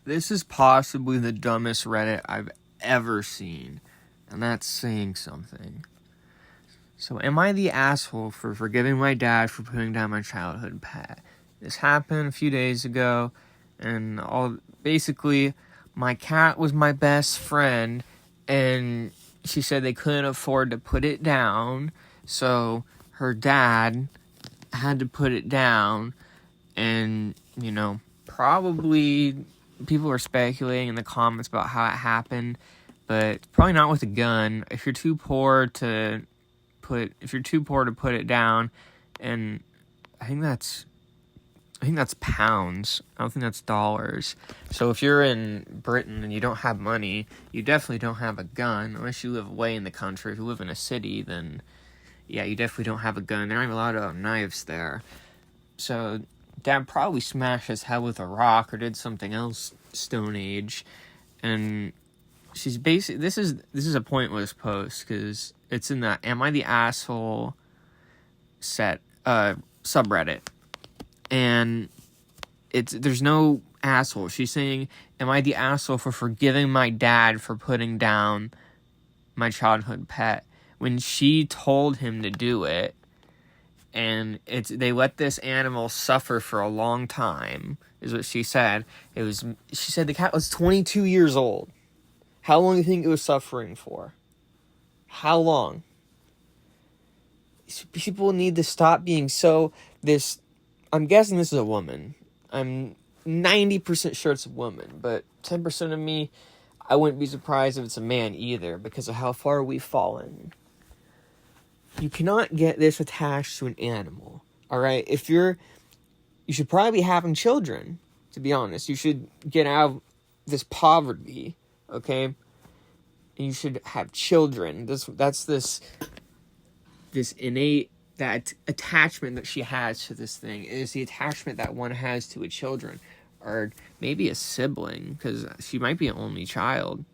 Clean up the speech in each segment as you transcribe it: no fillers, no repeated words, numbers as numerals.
This is possibly the dumbest Reddit I've ever seen, and that's saying something. So, am I the asshole for forgiving my dad for putting down my childhood pet? This happened a few days ago, and basically, my cat was my best friend, and she said they couldn't afford to put it down, so her dad had to put it down, and, probably people are speculating in the comments about how it happened, but probably not with a gun. If you're too poor to put it down, and I think that's pounds. I don't think that's dollars. So if you're in Britain and you don't have money, you definitely don't have a gun unless you live away in the country. If you live in a city, then yeah, you definitely don't have a gun. There aren't a lot of knives there. So Dad probably smashed his head with a rock or did something else Stone Age, and she's basically this is a pointless post because it's in the "Am I the Asshole" subreddit, and there's no asshole. She's saying, "Am I the asshole for forgiving my dad for putting down my childhood pet when she told him to do it?" And they let this animal suffer for a long time, is what she said. She said the cat was 22 years old. How long do you think it was suffering for? How long? People need to stop being I'm guessing this is a woman. I'm 90% sure it's a woman, but 10% of me, I wouldn't be surprised if it's a man either, because of how far we've fallen. You cannot get this attached to an animal, alright? You should probably be having children, to be honest. You should get out of this poverty, okay? And you should have children. That's this innate, that attachment that she has to this thing is the attachment that one has to a children, or maybe a sibling, because she might be an only child.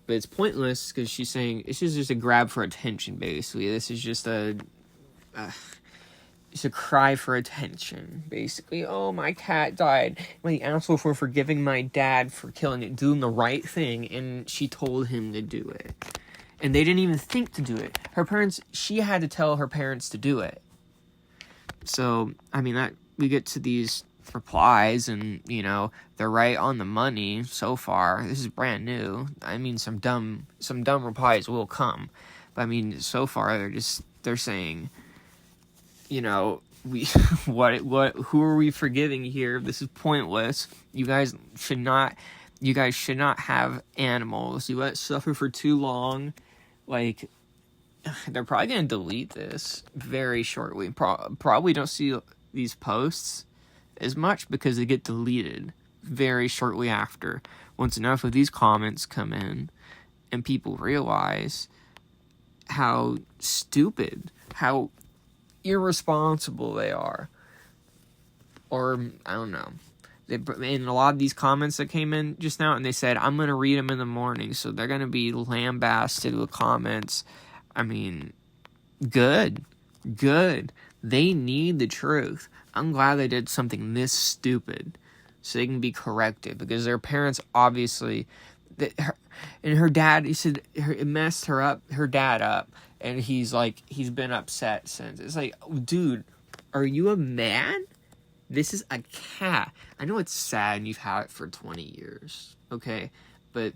But it's pointless because she's saying it's just a grab for attention, basically. This is just it's a cry for attention, basically. Oh, my cat died. Am I the asshole for forgiving my dad for killing it, doing the right thing, and she told him to do it. And they didn't even think to do it. She had to tell her parents to do it. So, we get to these replies, and, they're right on the money so far. This is brand new. Some dumb replies will come. But, so far, they're saying, who are we forgiving here? This is pointless. You guys should not have animals. You let it suffer for too long. They're probably going to delete this very shortly. Probably don't see these posts as much because they get deleted very shortly after. Once enough of these comments come in and people realize how stupid, how irresponsible they are. Or, I don't know. In a lot of these comments that came in just now, and they said, I'm going to read them in the morning, so they're going to be lambasted with comments. Good. They need the truth. I'm glad they did something this stupid so they can be corrected, because their parents obviously, and her dad, he said it messed her dad up, and he's been upset since. It's like, dude, are you a man? This is a cat. I know it's sad and you've had it for 20 years, okay? But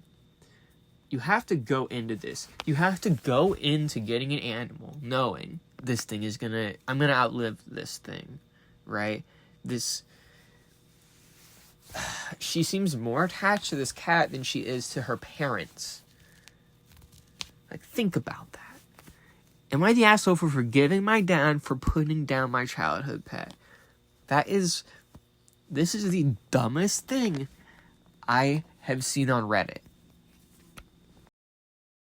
you have to go into this. You have to go into getting an animal knowing this thing is I'm gonna outlive this thing, right? She seems more attached to this cat than she is to her parents. Think about that. Am I the asshole for forgiving my dad for putting down my childhood pet? This is the dumbest thing I have seen on Reddit.